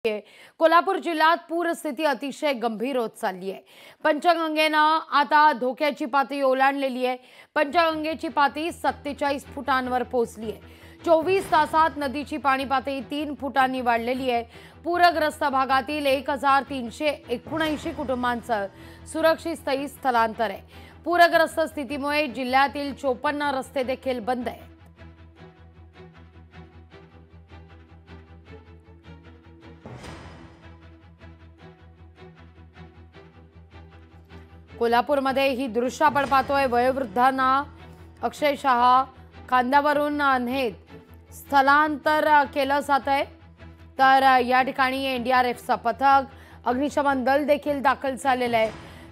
कोल्हापूर जिल्ह्यात पूरस्थिती अतिशय गंभीर होत चालली आहे। पंचगंगेनं आता धोक्याची पातळी ओलांडलेली आहे। पंचगंगेची पातळी 47 फुटांवर पोहोचली आहे। 24 तासात नदीची पाणी पातळी 3 फुटांनी वाढलेली आहे। पूरग्रस्त भागातील 1379 कुटुंबांचं सुरक्षित स्थळी स्थलांतर आहे। पूरग्रस्त स्थितीमुळे जिल्ह्यातील 54 रस्ते देखील बंद आहेत। कोल्हापूरमध्ये ही दृश्य आपण पाहतोय। वयोवृद्धांना अक्षरशः खांद्यावरून नेत स्थलांतर केलं जात आहे। तर या ठिकाणी एनडीआरएफचं पथक, अग्निशमन दल देखील दाखल झालेलं आहे।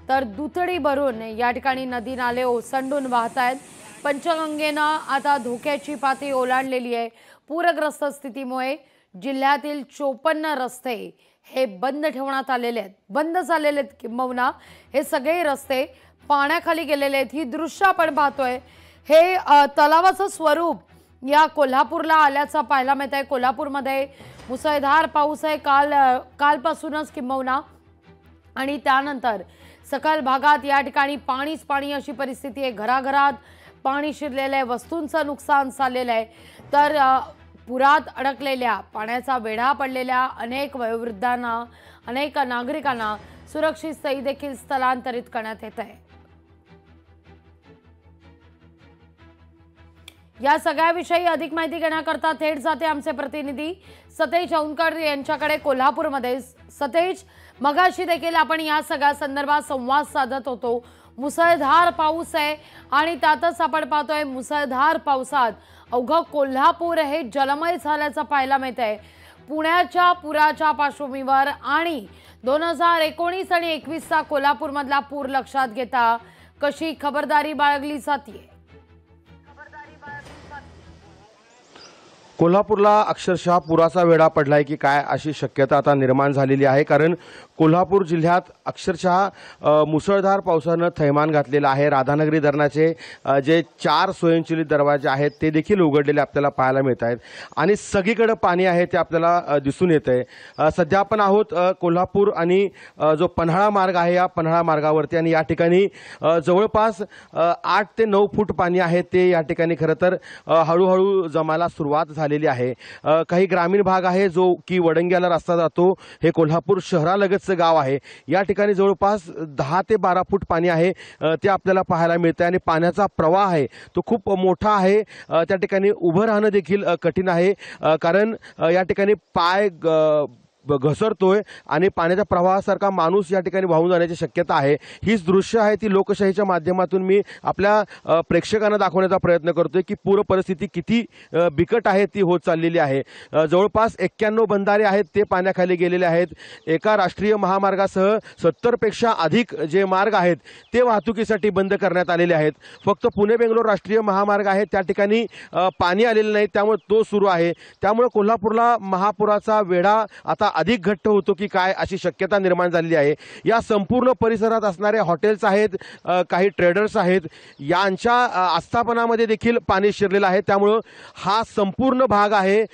तर दुथडी भरून या ठिकाणी नदी नाले ओसंडून वाहत आहेत। पंचगंगेनं आता धोक्याची पातळी ओलांडलेली आहे। पूरग्रस्त स्थितीमुळे जिल्ह्यातील 54 रस्ते हे बंद ठेवण्यात आलेले आहेत, बंद झालेले आहेत। किंबहुना हे सगळे रस्ते पाण्याखाली गेलेले आहेत। ही दृश्य आपण पाहतोय। हे तलावाचं स्वरूप या कोल्हापूरला आल्याचं पाहायला मिळत आहे। कोल्हापूरमध्ये मुसळधार पाऊस आहे कालपासूनच किंबहुना, आणि त्यानंतर सखल भागात या ठिकाणी पाणीच पाणी अशी परिस्थिती आहे। घराघरात पाणी शिरलेलं आहे, वस्तूंचं नुकसान झालेलं आहे। तर पुरात अडकलेल्या, पाण्याचा वेढा पडलेल्या अनेक वयोवृद्धांना, अनेक नागरिकांना सुरक्षित स्थळी देखील स्थलांतरित करण्यात येत आहे। या सगळ्याविषयी अधिक माहिती घेण्याकरता थेट जाते आमचे प्रतिनिधी सतेज औंधकर यांच्याकडे कोल्हापूरमध्ये। सतेज, मगाशी देखील आपण या सगळ्या संदर्भात संवाद साधत होतो। मुसळधार पाऊस आहे आणि त्यातच आपण पाहतोय मुसळधार पावसात अवघं कोल्हापूर हे जलमय झाल्याचं पाहायला मिळत आहे। पुण्याच्या पुराच्या पार्श्वभूमीवर आणि 2019 आणि 21चा कोल्हापूरमधला पूर लक्षात घेता कशी खबरदारी बाळगली जाते? कोल्हापूरला अक्षरशः पुराचा वेढा पडलाय की काय अशी शक्यता आता निर्माण झालेली आहे। कारण कोल्हापूर जिल्ह्यात अक्षरशः मुसळधार पावसानं थैमान घातलेलं आहे। राधानगरी धरणाचे जे 4 स्वयंचलित दरवाजे आहेत ते देखील उघडलेले आपल्याला पाहायला मिळत आहेत आणि सगळीकडे पाणी आहे ते आपल्याला दिसून येत आहे। सध्या आपण आहोत कोल्हापूर आणि जो पन्हाळा मार्ग आहे या पन्हाळा मार्गावरती, आणि या ठिकाणी जवळपास 8 ते 9 फूट पाणी आहे ते या ठिकाणी खरं तर हळूहळू जमायला सुरुवात झालेली आहे। काही ग्रामीण भाग आहे जो की वडंग्याला रस्ता जातो, हे कोल्हापूर शहरालगतचं गाव आहे। या ठिकाणी जवळपास 10 ते 12 फूट पाणी आहे ते आपल्याला पाहायला मिळते आणि पाण्याचा प्रवाह आहे तो खूप मोठा आहे। त्या ठिकाणी उभं राहणं देखील कठीण आहे, कारण या ठिकाणी पाय घसरतोय आणि पाण्याच्या प्रवाहासारखा माणूस या ठिकाणी वाहून जाण्याची शक्यता आहे। हीच दृश्य आहे ती लोकशाहीच्या माध्यमातून मी आपल्या प्रेक्षकांना दाखवण्याचा प्रयत्न करतोय की पूर परिस्थिती किती बिकट आहे ती होत चाललेली आहे। जवळपास 91 बंधारे आहेत ते पाण्याखाली गेलेले आहेत। एका राष्ट्रीय महामार्गासह 70 पेक्षा अधिक जे मार्ग आहेत ते वाहतुकीसाठी बंद करण्यात आलेले आहेत। फक्त पुणे बेंगलोर राष्ट्रीय महामार्ग आहे त्या ठिकाणी पाणी आलेलं नाही, त्यामुळे तो सुरू आहे। त्यामुळे कोल्हापूरला महापुराचा वेढा आता अधिक घट्ट होतो की काय अशी शक्यता निर्माण झालेली आहे। या संपूर्ण परिसरात असणारे हॉटेल्स आहेत, काही ट्रेडर्स आहेत, यांच्या आस्थापनामध्ये देखील पाणी शिरलेलं आहे। त्यामुळे हा संपूर्ण भाग आहे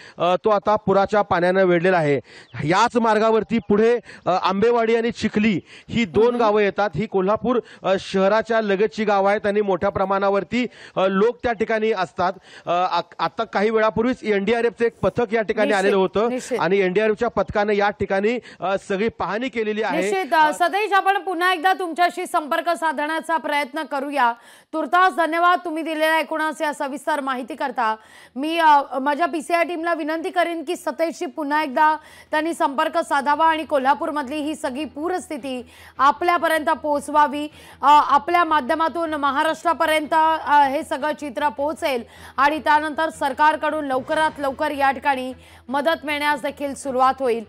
तो आता पुराच्या पाण्याने वेढलेला आहे। याच मार्गावरती पुढे आंबेवाडी आणि चिखली ही 2 गावं येतात। ही कोल्हापूर शहराच्या लगतची गावं आहेत आणि मोठ्या प्रमाणावरती लोक त्या ठिकाणी असतात। आता काही वेळापूर्वीच एनडीआरएफचं एक पथक या ठिकाणी आलेलं होतं आणि एनडीआरएफच्या पथकाने या ठिकाणी सगळी पाहणी केलेली आहे। निश्चित सतेज, आपण पुन्हा एकदा तुमच्याशी संपर्क साधण्याचा प्रयत्न करूया। तुर्तास धन्यवाद तुम्ही दिलेल्या एकूणच या सविस्तर माहिती करता। मी माझ्या पीसीआय टीमला विनंती करेन की सतेजशी पुन्हा एकदा त्यांनी संपर्क साधावा आणि कोल्हापूरमधली ही सगळी पूरस्थिती आपल्यापर्यंत पोहोचवावी। आपल्या माध्यमातून महाराष्ट्रापर्यंत हे सगळं चित्र पोहोचेल आणि त्यानंतर सरकारकडून लवकरात लवकर या ठिकाणी मदत मिळण्यास देखील सुरुवात होईल।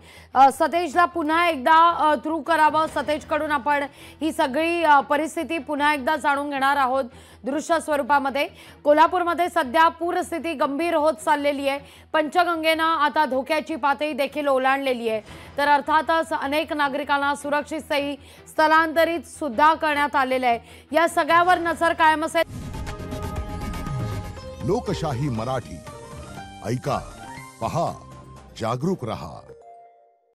सतेजला पुन्हा एकदा थ्रू करावं। सतेजकडून आपण ही सगळी परिस्थिती पुन्हा एकदा जाणून घेणार आहोत दृश्य स्वरूपामध्ये। कोल्हापूरमध्ये सध्या पूरस्थिती गंभीर होत चाललेली आहे। पंचगंगेनं आता धोक्याची पातळी देखील ओलांडलेली आहे। तर अर्थातच अनेक नागरिकांना सुरक्षित स्थळी स्थलांतरित सुद्धा करण्यात आलेले आहे। या सगळ्यावर नजर कायम असेल। लोकशाही मराठी ऐका, पहा, जागरूक रहा।